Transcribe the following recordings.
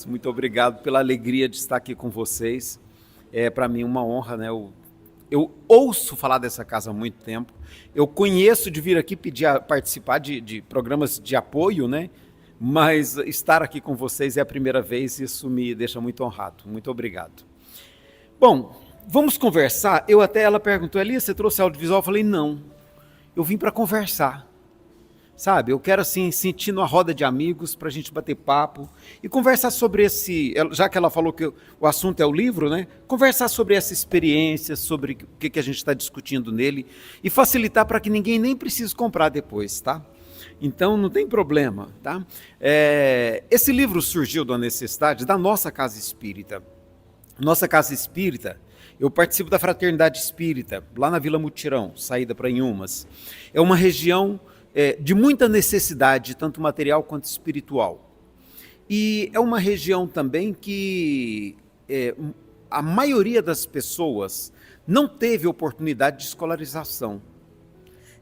Muito obrigado pela alegria de estar aqui com vocês. É para mim uma honra, né? Eu ouço falar dessa casa há muito tempo. Eu conheço de vir aqui participar de programas de apoio, né? Mas estar aqui com vocês é a primeira vez e isso me deixa muito honrado. Muito obrigado. Bom, vamos conversar. Ela perguntou, Elias, você trouxe audiovisual? Eu falei, não. Eu vim para conversar. Sabe, eu quero assim, sentir uma roda de amigos para a gente bater papo e conversar sobre já que ela falou que o assunto é o livro, né? Conversar sobre essa experiência, sobre o que a gente está discutindo nele e facilitar para que ninguém nem precise comprar depois, tá? Então não tem problema, tá? Esse livro surgiu da necessidade da nossa casa espírita. Nossa casa espírita, eu participo da Fraternidade Espírita, lá na Vila Mutirão, saída para Inhumas. É uma região de muita necessidade, tanto material quanto espiritual. E é uma região também que a maioria das pessoas não teve oportunidade de escolarização.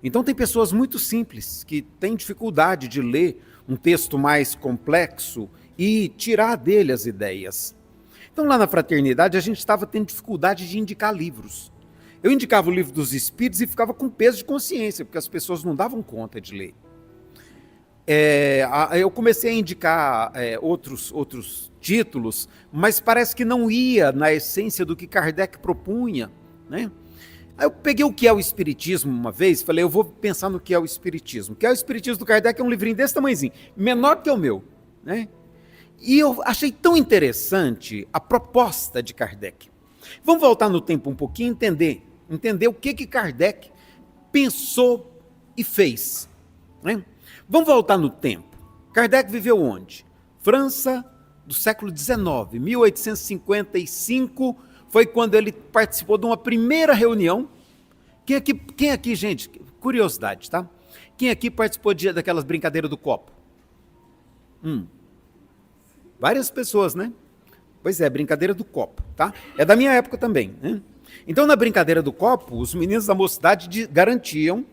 Então tem pessoas muito simples que têm dificuldade de ler um texto mais complexo e tirar dele as ideias. Então lá na Fraternidade a gente estava tendo dificuldade de indicar livros. Eu indicava o Livro dos Espíritos e ficava com peso de consciência, porque as pessoas não davam conta de ler. Eu comecei a indicar outros títulos, mas parece que não ia na essência do que Kardec propunha, né? Aí eu peguei o que é o Espiritismo uma vez, falei, eu vou pensar no que é o Espiritismo. O que é o Espiritismo do Kardec é um livrinho desse tamanhozinho, menor que o meu, né? E eu achei tão interessante a proposta de Kardec. Vamos voltar no tempo um pouquinho e entender o que Kardec pensou e fez, né? Vamos voltar no tempo. Kardec viveu onde? França do século XIX, 1855, foi quando ele participou de uma primeira reunião. Quem aqui, gente, curiosidade, tá? Quem aqui participou daquelas brincadeiras do copo? Várias pessoas, né? Pois é, brincadeira do copo, tá? É da minha época também, né? Então, na brincadeira do copo, os meninos da mocidade garantiam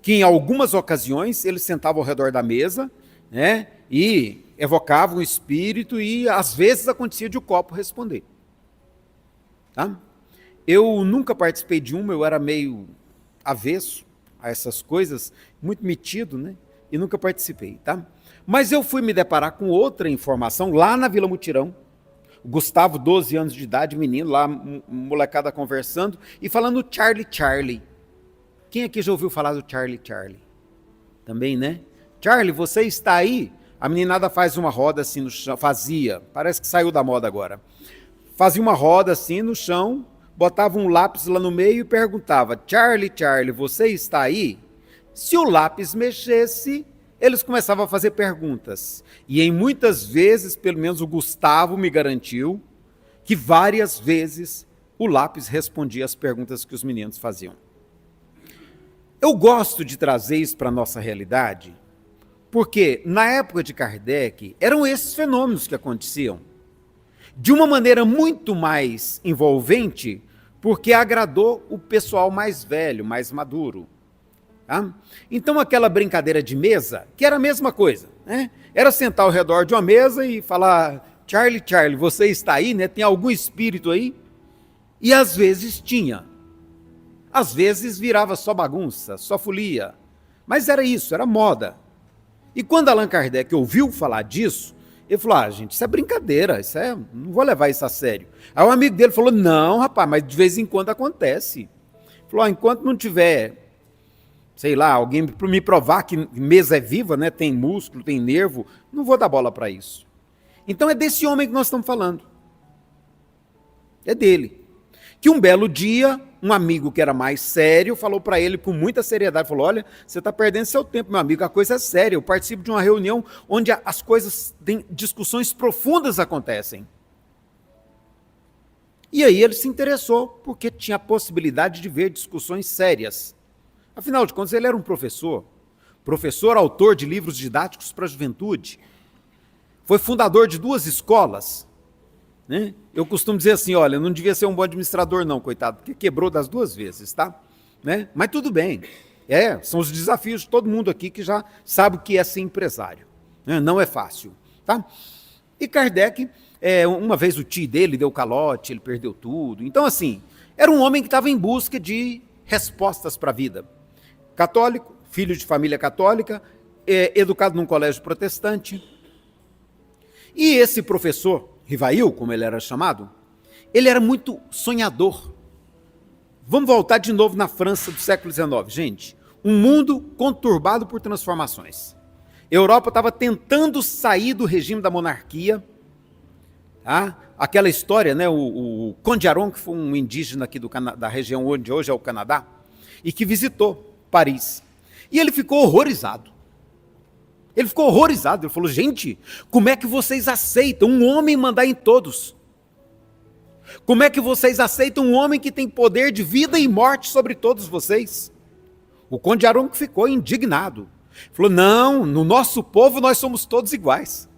que, em algumas ocasiões, eles sentavam ao redor da mesa, né? E evocavam o espírito e, às vezes, acontecia de o copo responder. Tá? Eu nunca participei de uma, eu era meio avesso a essas coisas, muito metido, né? E nunca participei, tá? Mas eu fui me deparar com outra informação lá na Vila Mutirão. O Gustavo, 12 anos de idade, menino, lá, molecada conversando, e falando Charlie. Quem aqui já ouviu falar do Charlie? Também, né? Charlie, você está aí? A meninada faz uma roda assim no chão, parece que saiu da moda agora. Fazia uma roda assim no chão, botava um lápis lá no meio e perguntava, Charlie, você está aí? Se o lápis mexesse, eles começavam a fazer perguntas. E em muitas vezes, pelo menos o Gustavo me garantiu, que várias vezes o lápis respondia às perguntas que os meninos faziam. Eu gosto de trazer isso para a nossa realidade, porque na época de Kardec, eram esses fenômenos que aconteciam. De uma maneira muito mais envolvente, porque agradou o pessoal mais velho, mais maduro. Tá? Então aquela brincadeira de mesa, que era a mesma coisa, né? Era sentar ao redor de uma mesa e falar, Charlie, você está aí, né? Tem algum espírito aí? E às vezes tinha. Às vezes virava só bagunça, só folia. Mas era isso, era moda. E quando Allan Kardec ouviu falar disso, ele falou, gente, isso é brincadeira, não vou levar isso a sério. Aí um amigo dele falou, não, rapaz, mas de vez em quando acontece. Ele falou, enquanto não tiver, sei lá, alguém me provar que mesa é viva, né, tem músculo, tem nervo, não vou dar bola para isso. Então é desse homem que nós estamos falando. É dele. Que um belo dia, um amigo que era mais sério falou para ele com muita seriedade, falou, olha, você está perdendo seu tempo, meu amigo, a coisa é séria, eu participo de uma reunião onde as coisas, discussões profundas acontecem. E aí ele se interessou, porque tinha a possibilidade de ver discussões sérias. Afinal de contas, ele era um professor, autor de livros didáticos para a juventude, foi fundador de 2 escolas, né? Eu costumo dizer assim, olha, não devia ser um bom administrador não, coitado, porque quebrou das 2 vezes, tá? Né? Mas tudo bem, são os desafios de todo mundo aqui que já sabe o que é ser empresário, né? Não é fácil, tá? E Kardec, uma vez o tio dele deu calote, ele perdeu tudo. Então, assim, era um homem que estava em busca de respostas para a vida. Católico, filho de família católica, educado num colégio protestante. E esse professor, Rivail, como ele era chamado, ele era muito sonhador. Vamos voltar de novo na França do século XIX, gente. Um mundo conturbado por transformações. A Europa estava tentando sair do regime da monarquia. Tá? Aquela história, né? O Conde Aron, que foi um indígena aqui da região onde hoje é o Canadá, e que visitou Paris. E ele ficou horrorizado. Ele falou, gente, como é que vocês aceitam um homem mandar em todos? Como é que vocês aceitam um homem que tem poder de vida e morte sobre todos vocês? O Conde Aron ficou indignado. Falou, não, no nosso povo nós somos todos iguais.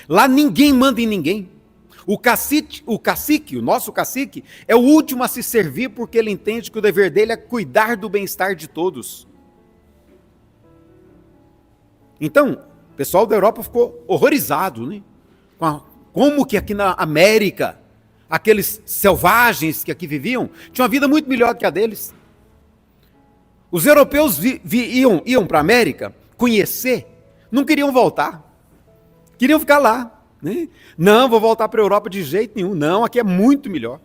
Lá ninguém manda em ninguém. O cacique, o nosso cacique, é o último a se servir porque ele entende que o dever dele é cuidar do bem-estar de todos. Então, o pessoal da Europa ficou horrorizado, né? Como que aqui na América, aqueles selvagens que aqui viviam, tinham uma vida muito melhor que a deles. Os europeus iam para a América conhecer, não queriam voltar, queriam ficar lá. Né? Não, vou voltar para a Europa de jeito nenhum, não, aqui é muito melhor.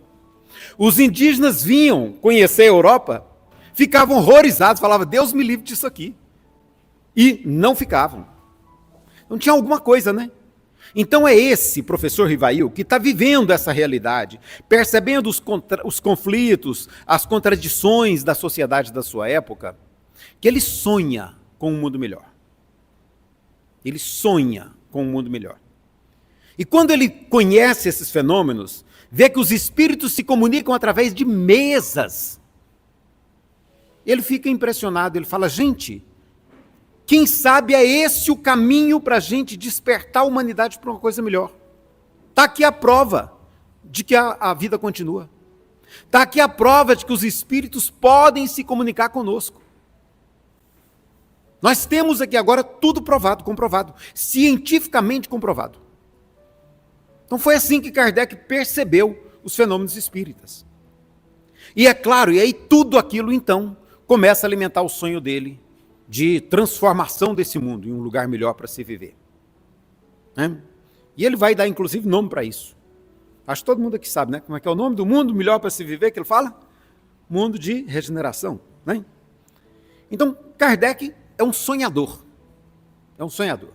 Os indígenas vinham conhecer a Europa, ficavam horrorizados, falavam, Deus me livre disso aqui. E não ficavam. Não tinha alguma coisa, né? Então é esse professor Rivail que está vivendo essa realidade, percebendo os conflitos, as contradições da sociedade da sua época, que ele sonha com um mundo melhor. Ele sonha com um mundo melhor. E quando ele conhece esses fenômenos, vê que os espíritos se comunicam através de mesas, ele fica impressionado, ele fala, gente, quem sabe é esse o caminho para a gente despertar a humanidade para uma coisa melhor. Está aqui a prova de que a vida continua. Está aqui a prova de que os espíritos podem se comunicar conosco. Nós temos aqui agora tudo provado, comprovado, cientificamente comprovado. Então foi assim que Kardec percebeu os fenômenos espíritas. E é claro, e aí tudo aquilo então começa a alimentar o sonho dele de transformação desse mundo em um lugar melhor para se viver. Né? E ele vai dar, inclusive, nome para isso. Acho que todo mundo aqui sabe, né? Como é que é o nome do mundo melhor para se viver, que ele fala? Mundo de regeneração. Né? Então, Kardec é um sonhador. É um sonhador.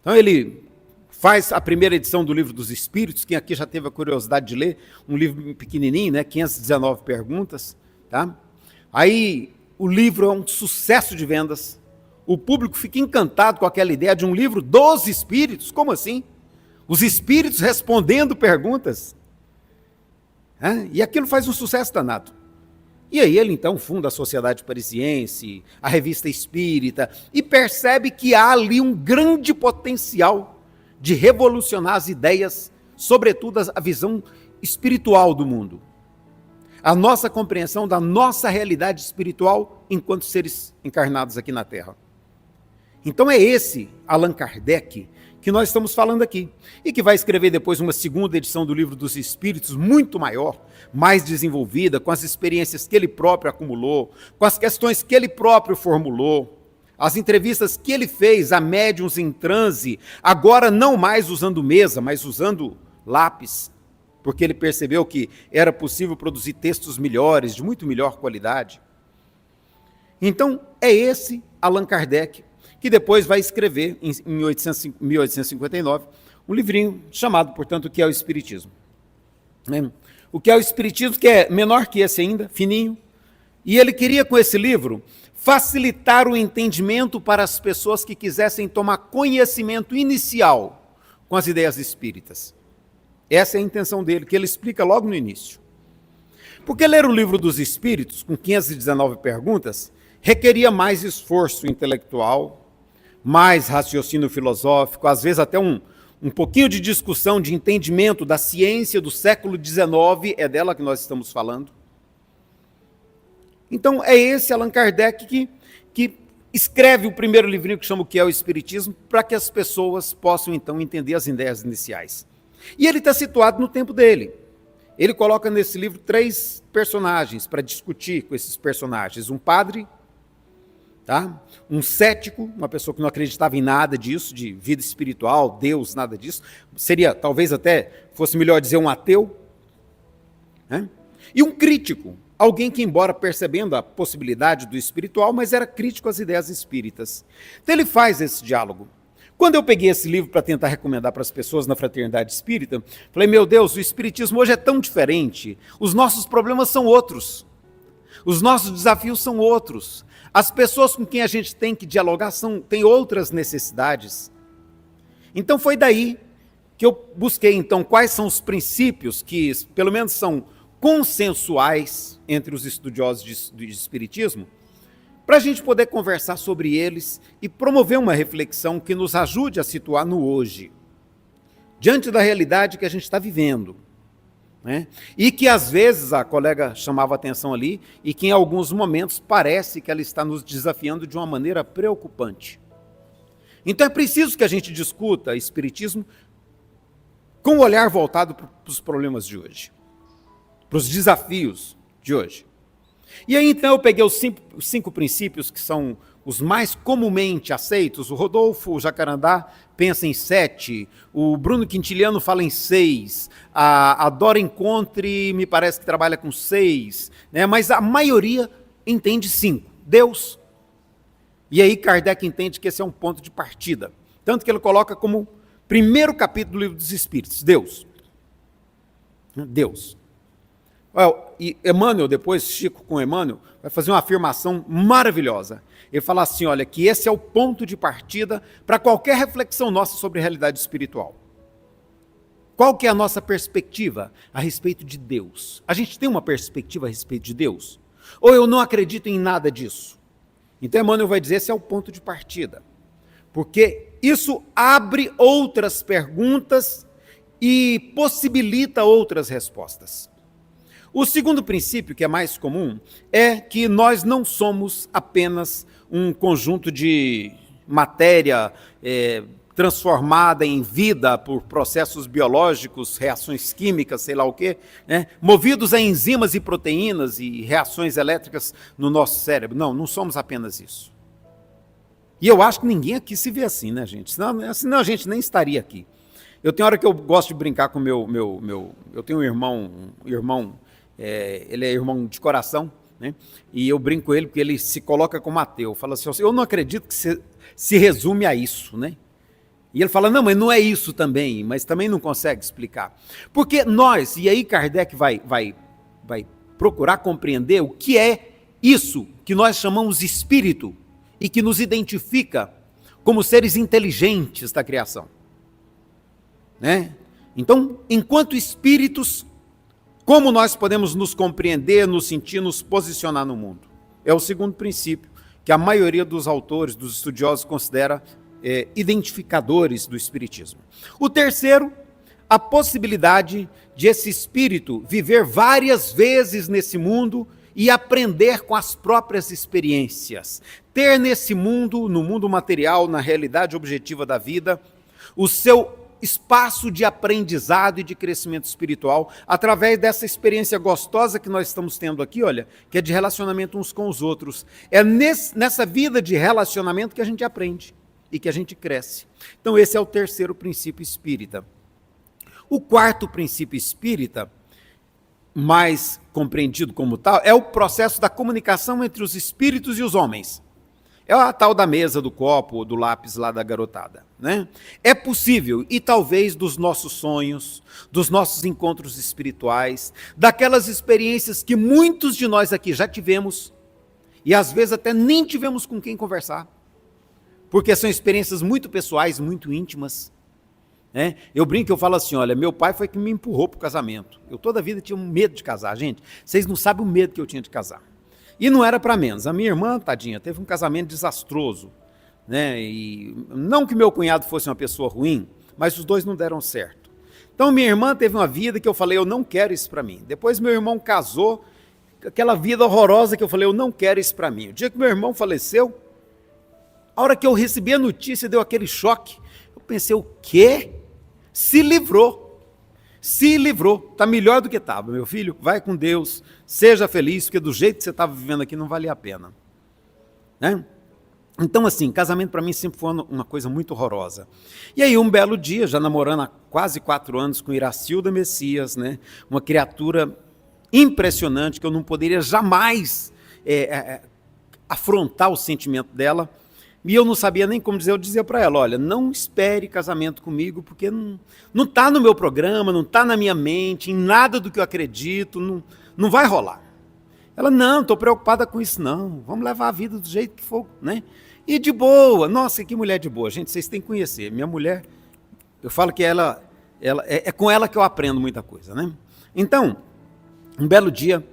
Então, ele faz a primeira edição do Livro dos Espíritos, quem aqui já teve a curiosidade de ler, um livro pequenininho, né? 519 perguntas. Tá? Aí, o livro é um sucesso de vendas. O público fica encantado com aquela ideia de um livro dos espíritos. Como assim? Os espíritos respondendo perguntas. E aquilo faz um sucesso danado. E aí ele então funda a Sociedade Parisiense, a Revista Espírita, e percebe que há ali um grande potencial de revolucionar as ideias, sobretudo a visão espiritual do mundo. A nossa compreensão da nossa realidade espiritual enquanto seres encarnados aqui na Terra. Então é esse Allan Kardec que nós estamos falando aqui, e que vai escrever depois uma segunda edição do Livro dos Espíritos, muito maior, mais desenvolvida, com as experiências que ele próprio acumulou, com as questões que ele próprio formulou, as entrevistas que ele fez a médiuns em transe, agora não mais usando mesa, mas usando lápis, porque ele percebeu que era possível produzir textos melhores, de muito melhor qualidade. Então, é esse Allan Kardec que depois vai escrever, em 1859, um livrinho chamado, portanto, O que é o Espiritismo. O que é o Espiritismo, que é menor que esse ainda, fininho, e ele queria, com esse livro, facilitar o entendimento para as pessoas que quisessem tomar conhecimento inicial com as ideias espíritas. Essa é a intenção dele, que ele explica logo no início. Porque ler o Livro dos Espíritos, com 519 perguntas, requeria mais esforço intelectual, mais raciocínio filosófico, às vezes até um pouquinho de discussão, de entendimento da ciência do século XIX, é dela que nós estamos falando. Então, é esse Allan Kardec que escreve o primeiro livrinho que chama O que é o Espiritismo, para que as pessoas possam então entender as ideias iniciais. E ele está situado no tempo dele. Ele coloca nesse livro 3 personagens para discutir com esses personagens. Um padre, tá? Um cético, uma pessoa que não acreditava em nada disso, de vida espiritual, Deus, nada disso. Seria, talvez até, fosse melhor dizer um ateu. Né? E um crítico, alguém que, embora percebendo a possibilidade do espiritual, mas era crítico às ideias espíritas. Então ele faz esse diálogo. Quando eu peguei esse livro para tentar recomendar para as pessoas na Fraternidade Espírita, falei, meu Deus, o Espiritismo hoje é tão diferente, os nossos problemas são outros, os nossos desafios são outros, as pessoas com quem a gente tem que dialogar têm outras necessidades. Então foi daí que eu busquei, então, quais são os princípios que, pelo menos, são consensuais entre os estudiosos do Espiritismo, para a gente poder conversar sobre eles e promover uma reflexão que nos ajude a situar no hoje, diante da realidade que a gente está vivendo. Né? E que às vezes a colega chamava atenção ali, e que em alguns momentos parece que ela está nos desafiando de uma maneira preocupante. Então é preciso que a gente discuta Espiritismo com o olhar voltado para os problemas de hoje, para os desafios de hoje. E aí então eu peguei os 5 princípios que são os mais comumente aceitos. O Rodolfo Jacarandá pensa em 7, o Bruno Quintiliano fala em 6, a Dora Encontre me parece que trabalha com 6, né? Mas a maioria entende 5, Deus. E aí Kardec entende que esse é um ponto de partida, tanto que ele coloca como primeiro capítulo do Livro dos Espíritos, Deus. Deus. E Emmanuel, depois, Chico com Emmanuel, vai fazer uma afirmação maravilhosa. Ele fala assim, olha, que esse é o ponto de partida para qualquer reflexão nossa sobre a realidade espiritual. Qual que é a nossa perspectiva a respeito de Deus? A gente tem uma perspectiva a respeito de Deus? Ou eu não acredito em nada disso? Então Emmanuel vai dizer, esse é o ponto de partida. Porque isso abre outras perguntas e possibilita outras respostas. O segundo princípio, que é mais comum, é que nós não somos apenas um conjunto de matéria transformada em vida por processos biológicos, reações químicas, sei lá o quê, né? Movidos a enzimas e proteínas e reações elétricas no nosso cérebro. Não, não somos apenas isso. E eu acho que ninguém aqui se vê assim, né, gente? Senão a gente nem estaria aqui. Eu tenho hora que eu gosto de brincar com eu tenho um irmão, ele é irmão de coração, né? E eu brinco com ele porque ele se coloca como ateu. Fala assim, eu não acredito que se resume a isso, né? E ele fala, não, mas não é isso também, mas também não consegue explicar. Porque nós, e aí Kardec vai procurar compreender o que é isso que nós chamamos espírito e que nos identifica como seres inteligentes da criação. Né? Então, enquanto espíritos, como nós podemos nos compreender, nos sentir, nos posicionar no mundo? É o segundo princípio que a maioria dos autores, dos estudiosos, considera identificadores do espiritismo. O terceiro, a possibilidade de esse espírito viver várias vezes nesse mundo e aprender com as próprias experiências. Ter nesse mundo, no mundo material, na realidade objetiva da vida, o seu espaço de aprendizado e de crescimento espiritual, através dessa experiência gostosa que nós estamos tendo aqui, olha, que é de relacionamento uns com os outros. É nessa vida de relacionamento que a gente aprende e que a gente cresce. Então esse é o terceiro princípio espírita. O quarto princípio espírita, mais compreendido como tal, é o processo da comunicação entre os espíritos e os homens. É a tal da mesa, do copo, do lápis lá da garotada, né? É possível, e talvez dos nossos sonhos, dos nossos encontros espirituais, daquelas experiências que muitos de nós aqui já tivemos, e às vezes até nem tivemos com quem conversar, porque são experiências muito pessoais, muito íntimas. Né? Eu brinco, eu falo assim, olha, meu pai foi que me empurrou para o casamento. Eu toda a vida tinha um medo de casar, gente. Vocês não sabem o medo que eu tinha de casar. E não era para menos. A minha irmã, tadinha, teve um casamento desastroso. Né? E não que meu cunhado fosse uma pessoa ruim, mas os dois não deram certo. Então minha irmã teve uma vida que eu falei, eu não quero isso para mim. Depois meu irmão casou, aquela vida horrorosa que eu falei, eu não quero isso para mim. O dia que meu irmão faleceu, A hora que eu recebi a notícia, deu aquele choque. Eu pensei, o quê? Se livrou. Se livrou. Está melhor do que estava, meu filho. Vai com Deus, seja feliz, porque do jeito que você estava vivendo aqui não valia a pena. Né? Então, assim, casamento para mim sempre foi uma coisa muito horrorosa. E aí, um belo dia, já namorando há quase 4 anos com Iracilda Messias, né? Uma criatura impressionante, que eu não poderia jamais afrontar o sentimento dela, e eu não sabia nem como dizer, eu dizia para ela, olha, não espere casamento comigo, porque não está no meu programa, não está na minha mente, em nada do que eu acredito, não vai rolar. Ela, não, estou preocupada com isso não, vamos levar a vida do jeito que for, né? E de boa, nossa, que mulher de boa, gente, vocês têm que conhecer, minha mulher, eu falo que ela é com ela que eu aprendo muita coisa, né? Então, um belo dia,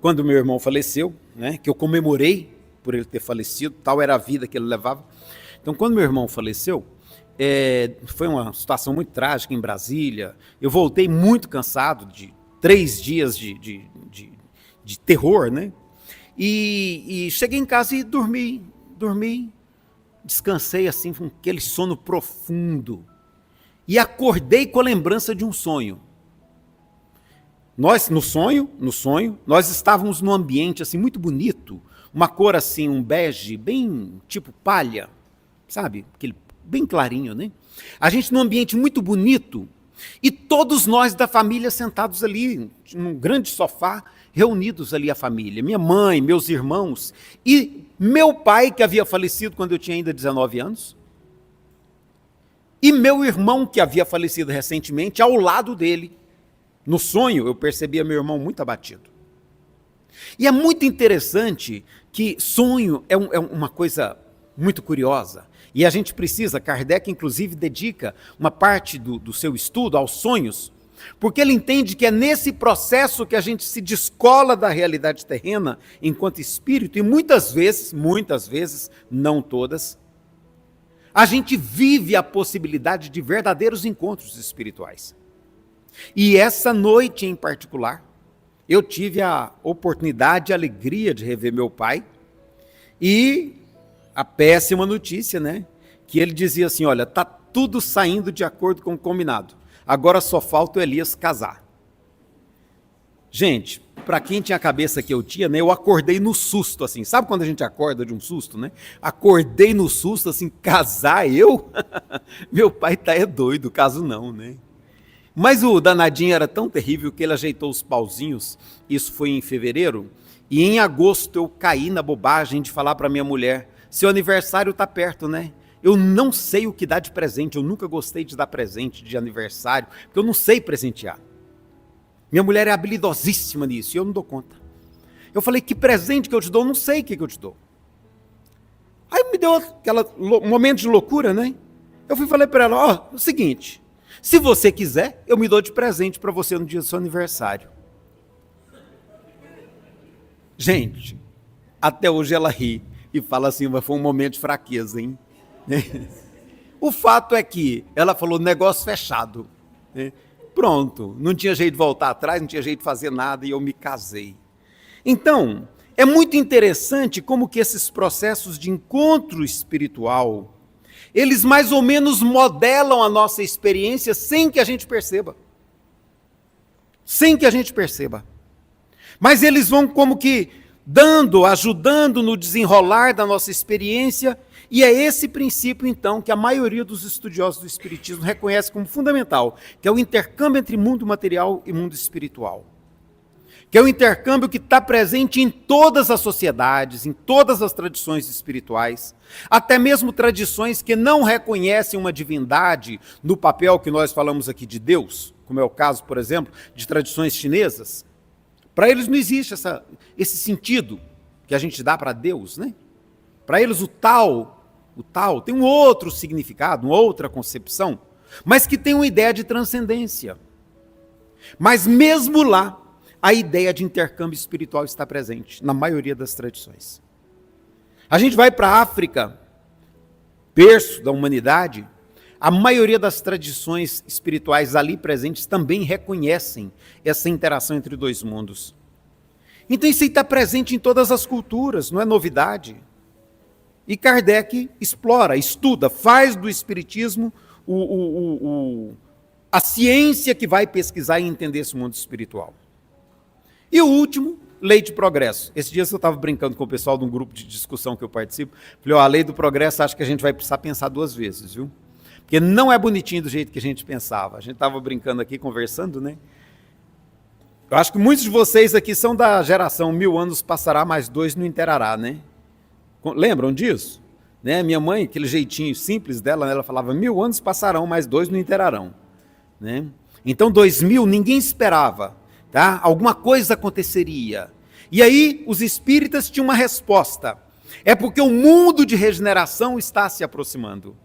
quando meu irmão faleceu, né, que eu comemorei por ele ter falecido, tal era a vida que ele levava. Então, quando meu irmão faleceu, foi uma situação muito trágica em Brasília, eu voltei muito cansado de 3 dias de terror, né? E cheguei em casa e dormi, descansei assim, com aquele sono profundo, e acordei com a lembrança de um sonho. Nós, no sonho, nós estávamos num ambiente assim muito bonito, uma cor assim, um bege, bem tipo palha, sabe? Aquele bem clarinho, né? A gente num ambiente muito bonito, e todos nós da família sentados ali, num grande sofá, reunidos ali a família, minha mãe, meus irmãos, e meu pai, que havia falecido quando eu tinha ainda 19 anos, e meu irmão, que havia falecido recentemente, ao lado dele. No sonho, eu percebia meu irmão muito abatido. E é muito interessante que sonho é uma coisa muito curiosa. E a gente precisa, Kardec inclusive dedica uma parte do seu estudo aos sonhos, porque ele entende que é nesse processo que a gente se descola da realidade terrena enquanto espírito, e muitas vezes, não todas, a gente vive a possibilidade de verdadeiros encontros espirituais. E essa noite em particular, eu tive a oportunidade e a alegria de rever meu pai, e a péssima notícia, né? Que ele dizia assim, olha, está tudo saindo de acordo com o combinado, agora só falta o Elias casar. Gente, para quem tinha a cabeça que eu tinha, né, eu acordei no susto, assim, sabe quando a gente acorda de um susto, né? Acordei no susto, assim, casar eu? Meu pai tá doido, caso não, né? Mas o danadinho era tão terrível que ele ajeitou os pauzinhos, isso foi em fevereiro, e em agosto eu caí na bobagem de falar para minha mulher, seu aniversário está perto, né? Eu não sei o que dar de presente, eu nunca gostei de dar presente de aniversário, porque eu não sei presentear. Minha mulher é habilidosíssima nisso, e eu não dou conta. Eu falei, que presente que eu te dou? Eu não sei o que eu te dou. Aí me deu aquele momento de loucura, né? Eu falei para ela, ó, é o seguinte... Se você quiser, eu me dou de presente para você no dia do seu aniversário. Gente, até hoje ela ri e fala assim, mas foi um momento de fraqueza, hein? O fato é que ela falou, negócio fechado. Pronto, não tinha jeito de voltar atrás, não tinha jeito de fazer nada e eu me casei. Então, é muito interessante como que esses processos de encontro espiritual, eles mais ou menos modelam a nossa experiência sem que a gente perceba. Sem que a gente perceba. Mas eles vão como que ajudando no desenrolar da nossa experiência, e é esse princípio, então, que a maioria dos estudiosos do Espiritismo reconhece como fundamental, que é o intercâmbio entre mundo material e mundo espiritual. Que é o intercâmbio que está presente em todas as sociedades, em todas as tradições espirituais, até mesmo tradições que não reconhecem uma divindade no papel que nós falamos aqui de Deus, como é o caso, por exemplo, de tradições chinesas. Para eles não existe esse sentido que a gente dá para Deus, né? Para eles o tal tem um outro significado, uma outra concepção, mas que tem uma ideia de transcendência. Mas mesmo lá, a ideia de intercâmbio espiritual está presente na maioria das tradições. A gente vai para a África, berço da humanidade, a maioria das tradições espirituais ali presentes também reconhecem essa interação entre 2 mundos. Então isso aí está presente em todas as culturas, não é novidade. E Kardec explora, estuda, faz do espiritismo a ciência que vai pesquisar e entender esse mundo espiritual. E o último, lei de progresso. Esse dia eu estava brincando com o pessoal de um grupo de discussão que eu participo. Falei, a lei do progresso, acho que a gente vai precisar pensar 2 vezes, viu? Porque não é bonitinho do jeito que a gente pensava. A gente estava brincando aqui, conversando, né? Eu acho que muitos de vocês aqui são da geração 1000 anos passará, mais 2 não interará, né? Lembram disso? Né? Minha mãe, aquele jeitinho simples dela, ela falava 1000 anos passarão, mais 2 não interarão. Né? Então 2000 ninguém esperava, tá? Alguma coisa aconteceria. E aí os espíritas tinham uma resposta. É porque o mundo de regeneração está se aproximando.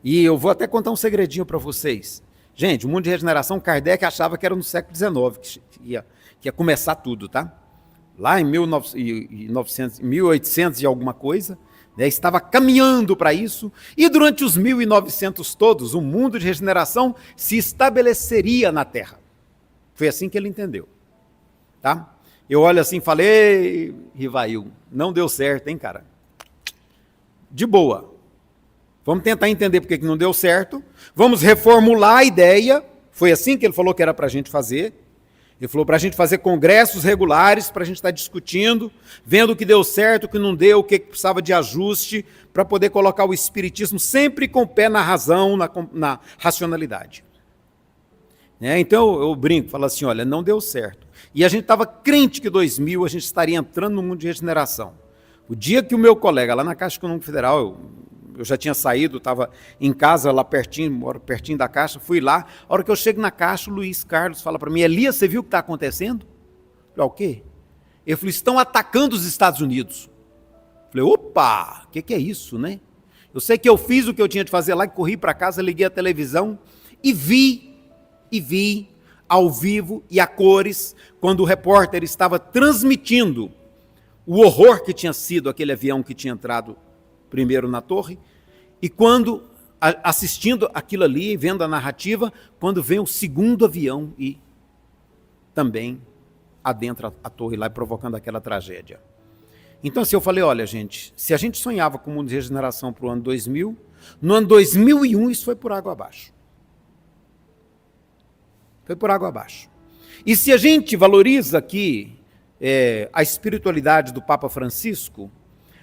E eu vou até contar um segredinho para vocês. Gente, o mundo de regeneração, Kardec achava que era no século XIX que ia começar tudo, tá? Lá em 1800 e alguma coisa, né, estava caminhando para isso, e durante os 1900 todos, o mundo de regeneração se estabeleceria na Terra. Foi assim que ele entendeu. Tá? Eu olho assim e falei, Rivail, não deu certo, hein, cara? De boa. Vamos tentar entender por que não deu certo, vamos reformular a ideia, foi assim que ele falou que era para a gente fazer. Ele falou para a gente fazer congressos regulares, para a gente estar discutindo, vendo o que deu certo, o que não deu, o que precisava de ajuste, para poder colocar o espiritismo sempre com o pé na razão, na racionalidade. Então eu brinco, falo assim, olha, não deu certo. E a gente estava crente que 2000 a gente estaria entrando no mundo de regeneração. O dia que o meu colega, lá na Caixa Econômica Federal, eu já tinha saído, estava em casa lá pertinho da Caixa, fui lá, a hora que eu chego na Caixa, o Luiz Carlos fala para mim, Elias, você viu o que está acontecendo? Eu falei, o quê? Ele falou, estão atacando os Estados Unidos. Eu falei, opa, o que é isso, né? Eu sei que eu fiz o que eu tinha de fazer lá, corri para casa, liguei a televisão e vi ao vivo e a cores, quando o repórter estava transmitindo o horror que tinha sido aquele avião que tinha entrado primeiro na torre, e quando, assistindo aquilo ali, vendo a narrativa, quando vem o segundo avião e também adentra a torre lá, provocando aquela tragédia. Então assim, eu falei, olha gente, se a gente sonhava com o mundo de regeneração para o ano 2000, no ano 2001 isso foi por água abaixo. Foi por água abaixo. E se a gente valoriza aqui a espiritualidade do Papa Francisco,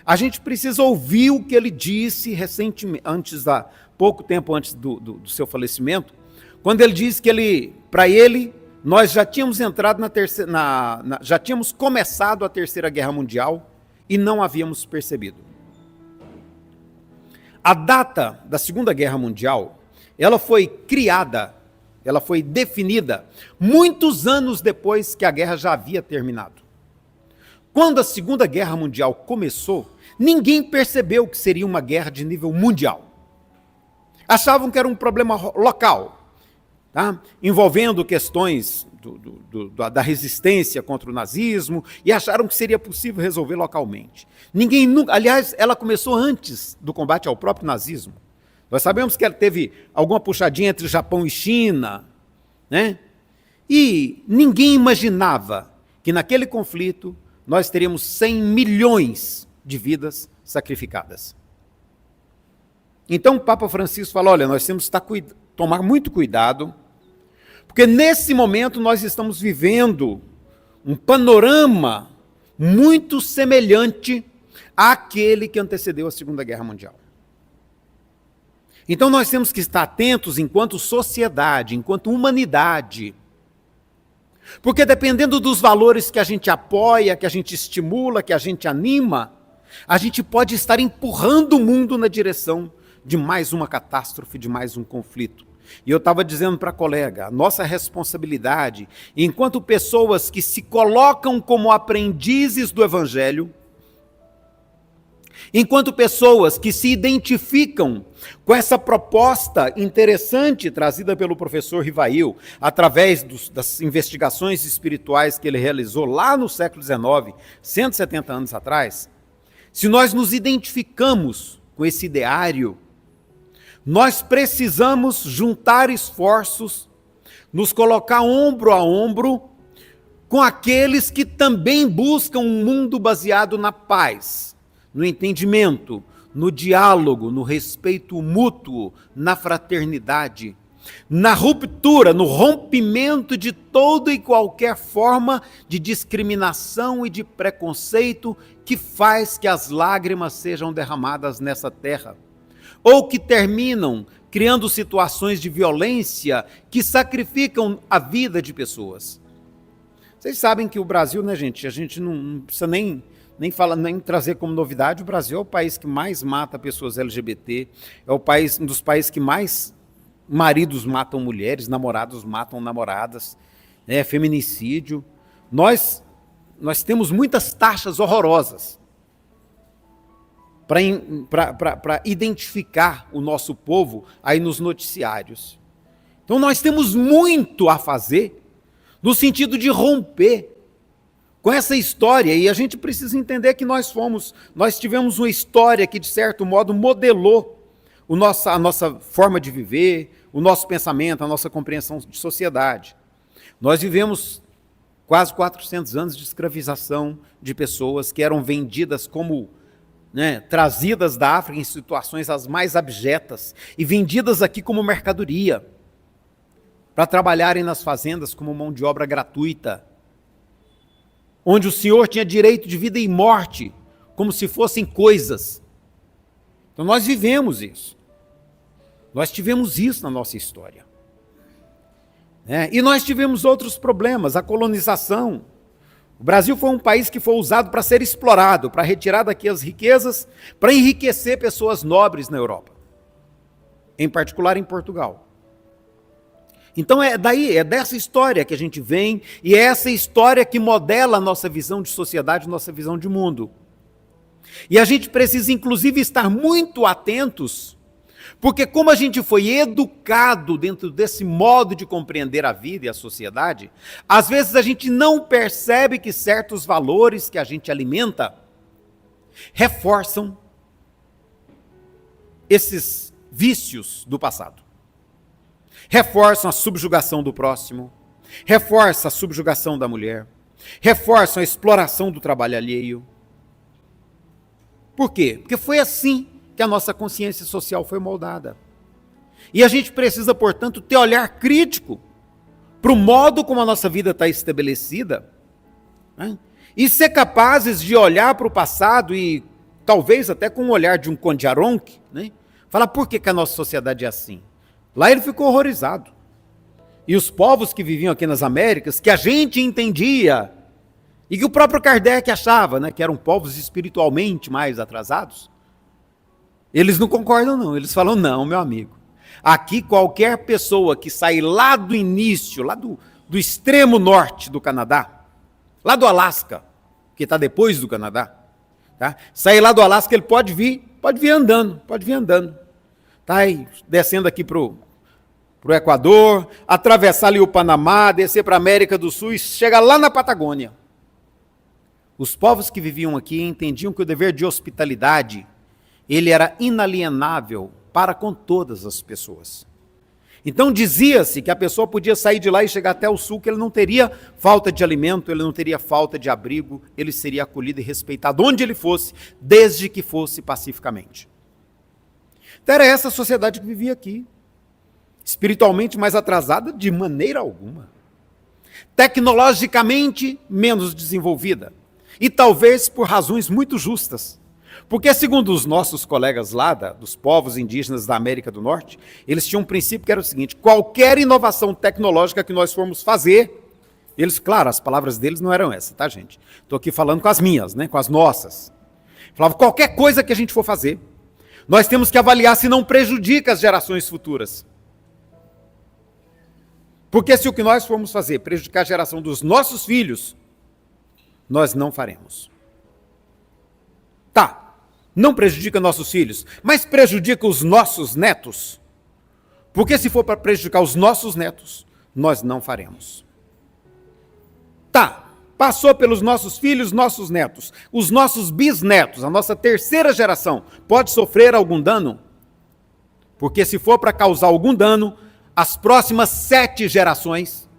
a gente precisa ouvir o que ele disse recentemente, pouco tempo antes do seu falecimento, quando ele disse que para ele, nós já tínhamos entrado já tínhamos começado a Terceira Guerra Mundial e não havíamos percebido. A data da Segunda Guerra Mundial, ela foi criada, ela foi definida muitos anos depois que a guerra já havia terminado. Quando a Segunda Guerra Mundial começou, ninguém percebeu que seria uma guerra de nível mundial. Achavam que era um problema local, tá? Envolvendo questões da resistência contra o nazismo, e acharam que seria possível resolver localmente. Ninguém nunca, aliás, ela começou antes do combate ao próprio nazismo. Nós sabemos que ela teve alguma puxadinha entre Japão e China, né? E ninguém imaginava que naquele conflito nós teríamos 100 milhões de vidas sacrificadas. Então o Papa Francisco fala, olha, nós temos que tomar muito cuidado, porque nesse momento nós estamos vivendo um panorama muito semelhante àquele que antecedeu a Segunda Guerra Mundial. Então nós temos que estar atentos enquanto sociedade, enquanto humanidade, porque dependendo dos valores que a gente apoia, que a gente estimula, que a gente anima, a gente pode estar empurrando o mundo na direção de mais uma catástrofe, de mais um conflito. E eu estava dizendo para a colega, a nossa responsabilidade, enquanto pessoas que se colocam como aprendizes do Evangelho, enquanto pessoas que se identificam com essa proposta interessante trazida pelo professor Rivail, através das investigações espirituais que ele realizou lá no século XIX, 170 anos atrás, se nós nos identificamos com esse ideário, nós precisamos juntar esforços, nos colocar ombro a ombro com aqueles que também buscam um mundo baseado na paz, no entendimento, no diálogo, no respeito mútuo, na fraternidade, na ruptura, no rompimento de toda e qualquer forma de discriminação e de preconceito que faz que as lágrimas sejam derramadas nessa terra, ou que terminam criando situações de violência que sacrificam a vida de pessoas. Vocês sabem que o Brasil, né, gente, a gente não precisa nem trazer como novidade, o Brasil é o país que mais mata pessoas LGBT, é um dos países que mais maridos matam mulheres, namorados matam namoradas, né, feminicídio. Nós temos muitas taxas horrorosas para identificar o nosso povo aí nos noticiários. Então nós temos muito a fazer no sentido de romper com essa história, e a gente precisa entender que nós tivemos uma história que de certo modo modelou a nossa forma de viver, o nosso pensamento, a nossa compreensão de sociedade. Nós vivemos quase 400 anos de escravização de pessoas que eram vendidas como, né, trazidas da África em situações as mais abjetas e vendidas aqui como mercadoria, para trabalharem nas fazendas como mão de obra gratuita, onde o Senhor tinha direito de vida e morte, como se fossem coisas. Então nós vivemos isso. Nós tivemos isso na nossa história. E nós tivemos outros problemas, a colonização. O Brasil foi um país que foi usado para ser explorado, para retirar daqui as riquezas, para enriquecer pessoas nobres na Europa, em particular em Portugal. Então é dessa história que a gente vem, e é essa história que modela a nossa visão de sociedade, nossa visão de mundo. E a gente precisa, inclusive, estar muito atentos, porque como a gente foi educado dentro desse modo de compreender a vida e a sociedade, às vezes a gente não percebe que certos valores que a gente alimenta reforçam esses vícios do passado. Reforçam a subjugação do próximo, reforçam a subjugação da mulher, reforçam a exploração do trabalho alheio. Por quê? Porque foi assim que a nossa consciência social foi moldada. E a gente precisa, portanto, ter olhar crítico para o modo como a nossa vida está estabelecida, né? E ser capazes de olhar para o passado e talvez até com o olhar de um Konjaronk, né? Falar por que a nossa sociedade é assim. Lá ele ficou horrorizado. E os povos que viviam aqui nas Américas, que a gente entendia, e que o próprio Kardec achava, né, que eram povos espiritualmente mais atrasados, eles não concordam não, eles falam, não, meu amigo, aqui qualquer pessoa que sair lá do início, lá do extremo norte do Canadá, lá do Alasca, que está depois do Canadá, tá? Sair lá do Alasca, ele pode vir andando, tá aí, descendo aqui para o Equador, atravessar ali o Panamá, descer para a América do Sul e chegar lá na Patagônia. Os povos que viviam aqui entendiam que o dever de hospitalidade, ele era inalienável para com todas as pessoas. Então dizia-se que a pessoa podia sair de lá e chegar até o sul, que ele não teria falta de alimento, ele não teria falta de abrigo, ele seria acolhido e respeitado onde ele fosse, desde que fosse pacificamente. Então era essa a sociedade que vivia aqui. Espiritualmente mais atrasada de maneira alguma. Tecnologicamente menos desenvolvida. E talvez por razões muito justas. Porque, segundo os nossos colegas lá, dos povos indígenas da América do Norte, eles tinham um princípio que era o seguinte: qualquer inovação tecnológica que nós formos fazer, eles, claro, as palavras deles não eram essas, tá, gente? Estou aqui falando com as minhas, né, com as nossas. Falava, qualquer coisa que a gente for fazer, nós temos que avaliar se não prejudica as gerações futuras. Porque se o que nós formos fazer prejudicar a geração dos nossos filhos, nós não faremos. Tá, não prejudica nossos filhos, mas prejudica os nossos netos. Porque se for para prejudicar os nossos netos, nós não faremos. Tá, passou pelos nossos filhos, nossos netos, os nossos bisnetos, a nossa terceira geração, pode sofrer algum dano? Porque se for para causar algum dano, as próximas 7 gerações,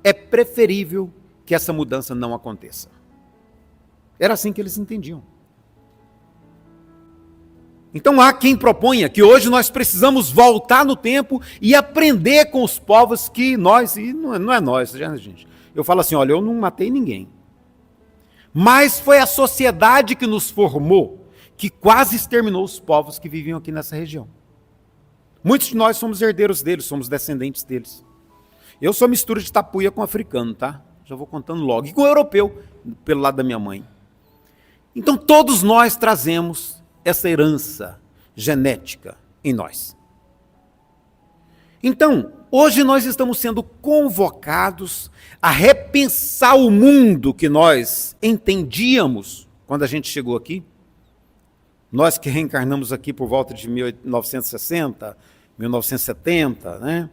é preferível que essa mudança não aconteça. Era assim que eles entendiam. Então há quem proponha que hoje nós precisamos voltar no tempo e aprender com os povos que nós, e não é nós, gente. Eu falo assim, olha, eu não matei ninguém. Mas foi a sociedade que nos formou, que quase exterminou os povos que viviam aqui nessa região. Muitos de nós somos herdeiros deles, somos descendentes deles. Eu sou mistura de tapuia com africano, tá? Já vou contando logo. E com europeu, pelo lado da minha mãe. Então todos nós trazemos essa herança genética em nós. Então, hoje nós estamos sendo convocados a repensar o mundo que nós entendíamos quando a gente chegou aqui. Nós que reencarnamos aqui por volta de 1960, 1970, né?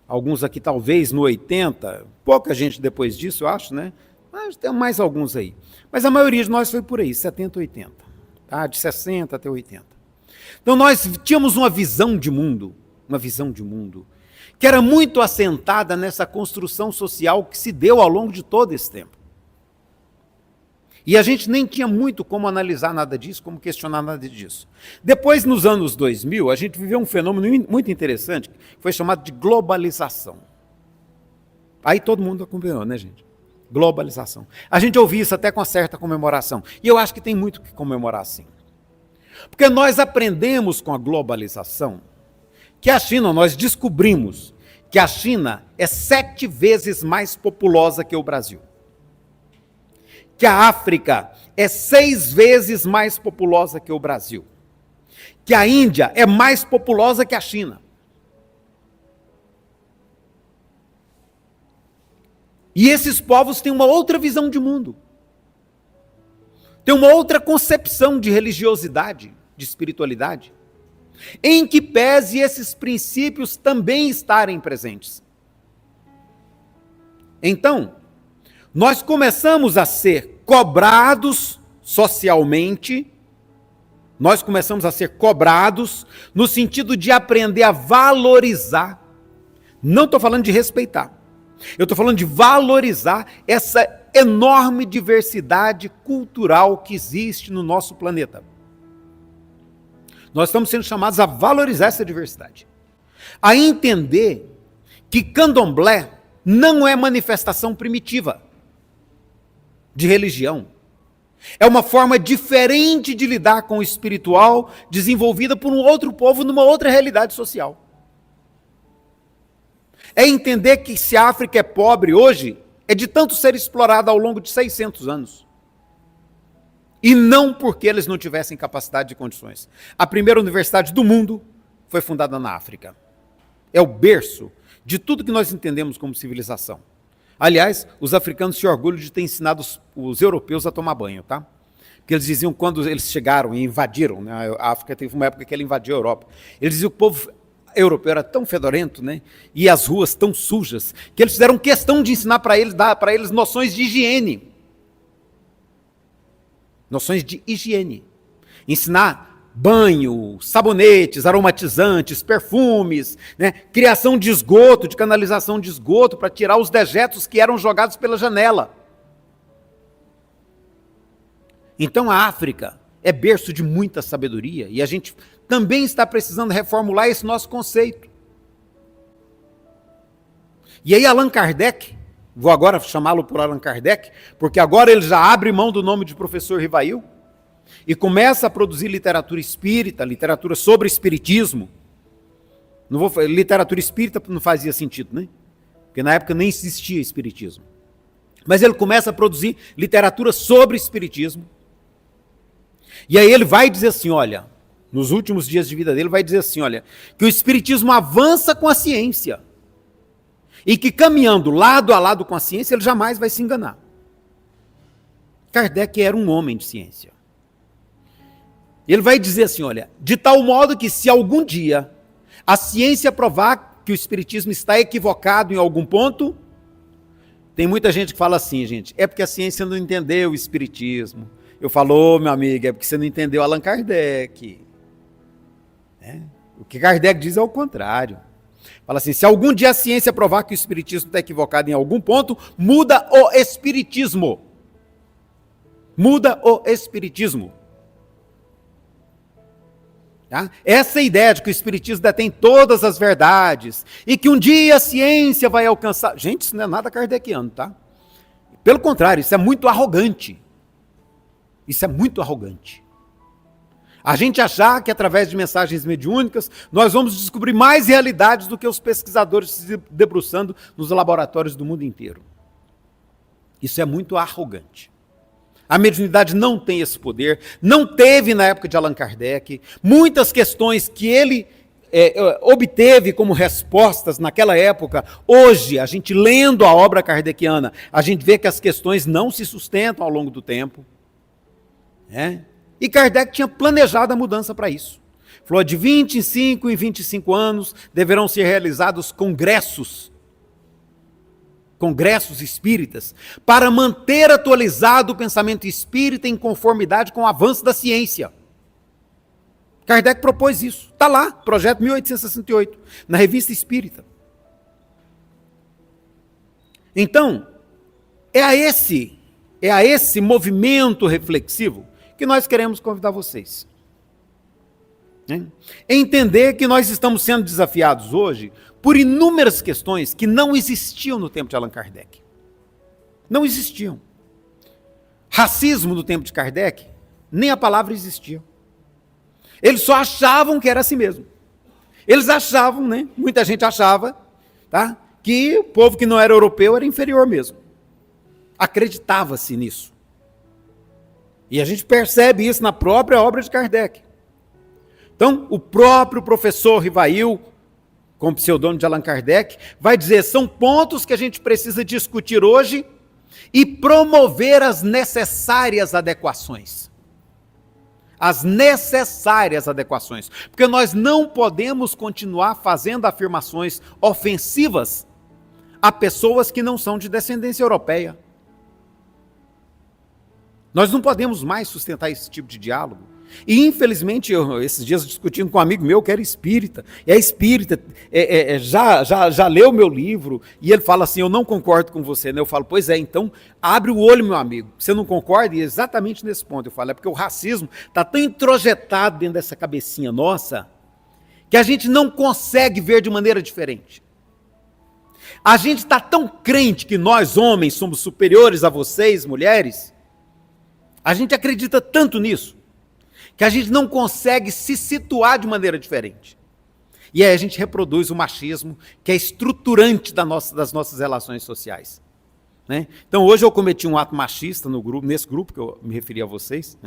Alguns aqui talvez no 80, pouca gente depois disso, eu acho, né? Mas tem mais alguns aí. Mas a maioria de nós foi por aí, 70, 80. Tá? De 60 até 80. Então nós tínhamos uma visão de mundo, que era muito assentada nessa construção social que se deu ao longo de todo esse tempo. E a gente nem tinha muito como analisar nada disso, como questionar nada disso. Depois, nos anos 2000, a gente viveu um fenômeno muito interessante, que foi chamado de globalização. Aí todo mundo acompanhou, né, gente? Globalização. A gente ouvia isso até com certa comemoração. E eu acho que tem muito que comemorar, sim. Porque nós aprendemos com a globalização que a China, nós descobrimos que a China é 7 vezes mais populosa que o Brasil. Que a África é 6 vezes mais populosa que o Brasil. Que a Índia é mais populosa que a China. E esses povos têm uma outra visão de mundo. Têm uma outra concepção de religiosidade, de espiritualidade, em que pese esses princípios também estarem presentes. Então, nós começamos a ser cobrados socialmente, nós começamos a ser cobrados no sentido de aprender a valorizar, não estou falando de respeitar, eu estou falando de valorizar essa enorme diversidade cultural que existe no nosso planeta. Nós estamos sendo chamados a valorizar essa diversidade, a entender que candomblé não é manifestação primitiva de religião. É uma forma diferente de lidar com o espiritual, desenvolvida por um outro povo numa outra realidade social. É entender que se a África é pobre hoje, é de tanto ser explorada ao longo de 600 anos. E não porque eles não tivessem capacidade e condições. A primeira universidade do mundo foi fundada na África. É o berço de tudo que nós entendemos como civilização. Aliás, os africanos se orgulham de ter ensinado os europeus a tomar banho, tá? Porque eles diziam, quando eles chegaram e invadiram, né, a África teve uma época que ela invadiu a Europa, eles diziam que o povo europeu era tão fedorento, né, e as ruas tão sujas, que eles fizeram questão de ensinar para eles, dar para eles noções de higiene. Noções de higiene. Ensinar banho, sabonetes, aromatizantes, perfumes, né? Criação de esgoto, de canalização de esgoto, para tirar os dejetos que eram jogados pela janela. Então a África é berço de muita sabedoria e a gente também está precisando reformular esse nosso conceito. E aí Allan Kardec, vou agora chamá-lo por Allan Kardec, porque agora ele já abre mão do nome de professor Rivail e começa a produzir literatura espírita, literatura sobre espiritismo. Literatura espírita não fazia sentido, né? Porque na época nem existia espiritismo. Mas ele começa a produzir literatura sobre espiritismo. E aí ele vai dizer assim, olha, nos últimos dias de vida dele, vai dizer assim, olha, que o espiritismo avança com a ciência. E que caminhando lado a lado com a ciência, ele jamais vai se enganar. Kardec era um homem de ciência. Ele vai dizer assim, olha, de tal modo que se algum dia a ciência provar que o espiritismo está equivocado em algum ponto, tem muita gente que fala assim, gente, é porque a ciência não entendeu o espiritismo. Eu falo, meu amigo, é porque você não entendeu Allan Kardec. O que Kardec diz é o contrário. Fala assim, se algum dia a ciência provar que o espiritismo está equivocado em algum ponto, muda o espiritismo. Muda o espiritismo. Tá? Essa ideia de que o Espiritismo detém todas as verdades e que um dia a ciência vai alcançar... Gente, isso não é nada kardeciano, tá? Pelo contrário, isso é muito arrogante. Isso é muito arrogante. A gente achar que através de mensagens mediúnicas nós vamos descobrir mais realidades do que os pesquisadores se debruçando nos laboratórios do mundo inteiro. Isso é muito arrogante. A mediunidade não tem esse poder, não teve na época de Allan Kardec. Muitas questões que ele obteve como respostas naquela época, hoje, a gente lendo a obra kardeciana, a gente vê que as questões não se sustentam ao longo do tempo. E Kardec tinha planejado a mudança para isso. Falou, de 25 em 25 anos deverão ser realizados congressos espíritas, para manter atualizado o pensamento espírita em conformidade com o avanço da ciência. Kardec propôs isso. Está lá, projeto 1868, na Revista Espírita. Então, é a esse movimento reflexivo que nós queremos convidar vocês. Entender que nós estamos sendo desafiados hoje por inúmeras questões que não existiam no tempo de Allan Kardec. Não existiam. Racismo no tempo de Kardec, nem a palavra existia. Eles só achavam que era assim mesmo. Eles achavam, muita gente achava, tá, que o povo que não era europeu era inferior mesmo. Acreditava-se nisso. E a gente percebe isso na própria obra de Kardec. Então, o próprio professor Rivail, com pseudônimo de Allan Kardec, vai dizer, são pontos que a gente precisa discutir hoje e promover as necessárias adequações. As necessárias adequações. Porque nós não podemos continuar fazendo afirmações ofensivas a pessoas que não são de descendência europeia. Nós não podemos mais sustentar esse tipo de diálogo. E infelizmente, esses dias discutindo com um amigo meu que era espírita, já leu meu livro, e ele fala assim, eu não concordo com você, Eu falo, pois é, então abre o olho, meu amigo, você não concorda? E exatamente nesse ponto eu falo, é porque o racismo está tão introjetado dentro dessa cabecinha nossa, que a gente não consegue ver de maneira diferente. A gente está tão crente que nós, homens, somos superiores a vocês, mulheres, a gente acredita tanto nisso, que a gente não consegue se situar de maneira diferente. E aí a gente reproduz o machismo, que é estruturante das nossas relações sociais. Então hoje eu cometi um ato machista nesse grupo que eu me referi a vocês.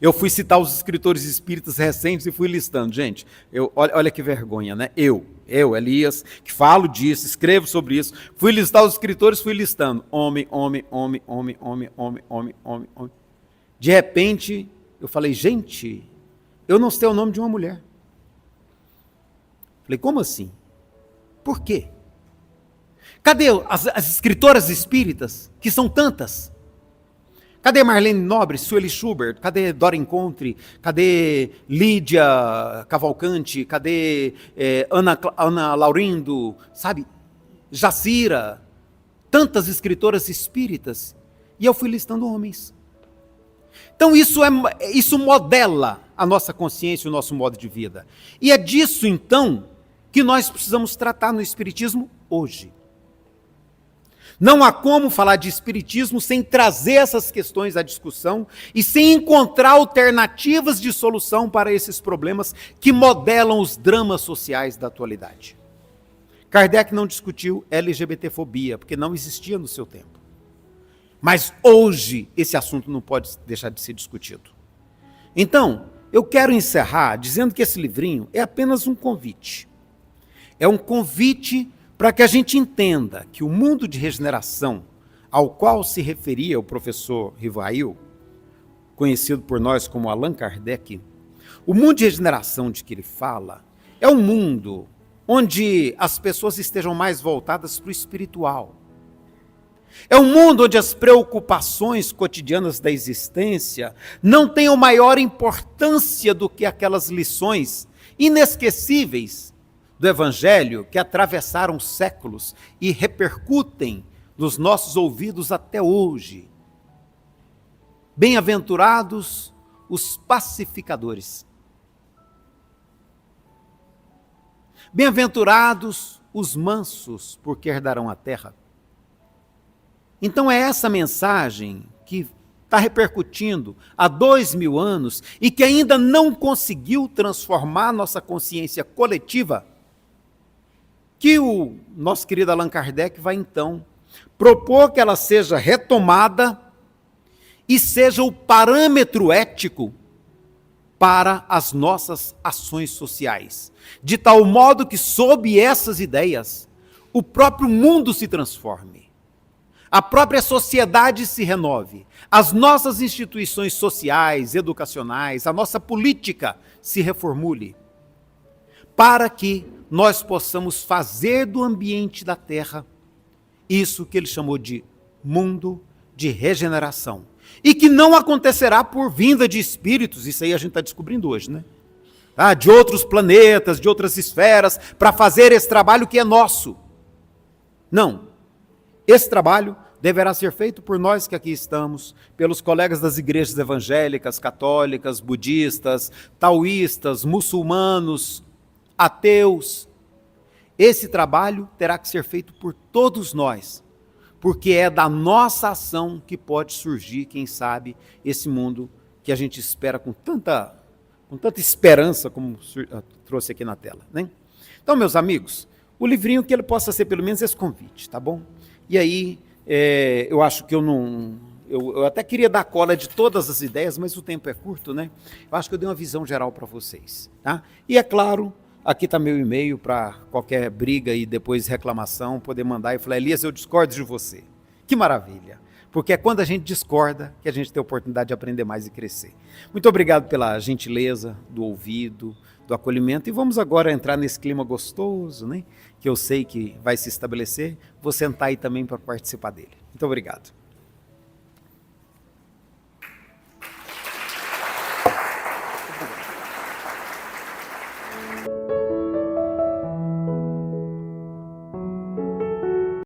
Eu fui citar os escritores espíritas recentes e fui listando. Gente, olha que vergonha, Eu, Elias, que falo disso, escrevo sobre isso, fui listar os escritores, fui listando. Homem, homem, homem, homem, homem, homem, homem, homem, homem. De repente, eu falei, gente, eu não sei o nome de uma mulher. Falei, como assim? Por quê? Cadê as escritoras espíritas, que são tantas? Cadê Marlene Nobre, Sueli Schubert? Cadê Dora Encontre? Cadê Lídia Cavalcante? Cadê Ana Laurindo? Sabe? Jacira? Tantas escritoras espíritas. E eu fui listando homens. Então isso modela a nossa consciência, o nosso modo de vida. E é disso, então, que nós precisamos tratar no Espiritismo hoje. Não há como falar de Espiritismo sem trazer essas questões à discussão e sem encontrar alternativas de solução para esses problemas que modelam os dramas sociais da atualidade. Kardec não discutiu LGBTfobia, porque não existia no seu tempo. Mas hoje esse assunto não pode deixar de ser discutido. Então, eu quero encerrar dizendo que esse livrinho é apenas um convite. É um convite para que a gente entenda que o mundo de regeneração ao qual se referia o professor Rivail, conhecido por nós como Allan Kardec, o mundo de regeneração de que ele fala é um mundo onde as pessoas estejam mais voltadas para o espiritual. É um mundo onde as preocupações cotidianas da existência não tenham maior importância do que aquelas lições inesquecíveis do Evangelho que atravessaram séculos e repercutem nos nossos ouvidos até hoje. Bem-aventurados os pacificadores. Bem-aventurados os mansos, porque herdarão a terra. Então é essa mensagem que está repercutindo há 2000 anos e que ainda não conseguiu transformar nossa consciência coletiva, que o nosso querido Allan Kardec vai então propor que ela seja retomada e seja o parâmetro ético para as nossas ações sociais, de tal modo que, sob essas ideias, o próprio mundo se transforme, a própria sociedade se renove, as nossas instituições sociais, educacionais, a nossa política se reformule, para que nós possamos fazer do ambiente da Terra isso que ele chamou de mundo de regeneração. E que não acontecerá por vinda de espíritos, isso aí a gente está descobrindo hoje, né? De outros planetas, de outras esferas, para fazer esse trabalho que é nosso. Não. Esse trabalho deverá ser feito por nós que aqui estamos, pelos colegas das igrejas evangélicas, católicas, budistas, taoístas, muçulmanos, ateus. Esse trabalho terá que ser feito por todos nós, porque é da nossa ação que pode surgir, quem sabe, esse mundo que a gente espera com tanta esperança, como trouxe aqui na tela, né? Então, meus amigos, o livrinho que ele possa ser pelo menos esse convite, tá bom? E aí, eu acho que eu até queria dar cola de todas as ideias, mas o tempo é curto, né? Eu acho que eu dei uma visão geral para vocês, tá? E é claro, aqui está meu e-mail para qualquer briga e depois reclamação, poder mandar e falar, Elias, eu discordo de você. Que maravilha! Porque é quando a gente discorda que a gente tem a oportunidade de aprender mais e crescer. Muito obrigado pela gentileza do ouvido, do acolhimento. E vamos agora entrar nesse clima gostoso, né? Que eu sei que vai se estabelecer. Vou sentar aí também para participar dele. Muito obrigado.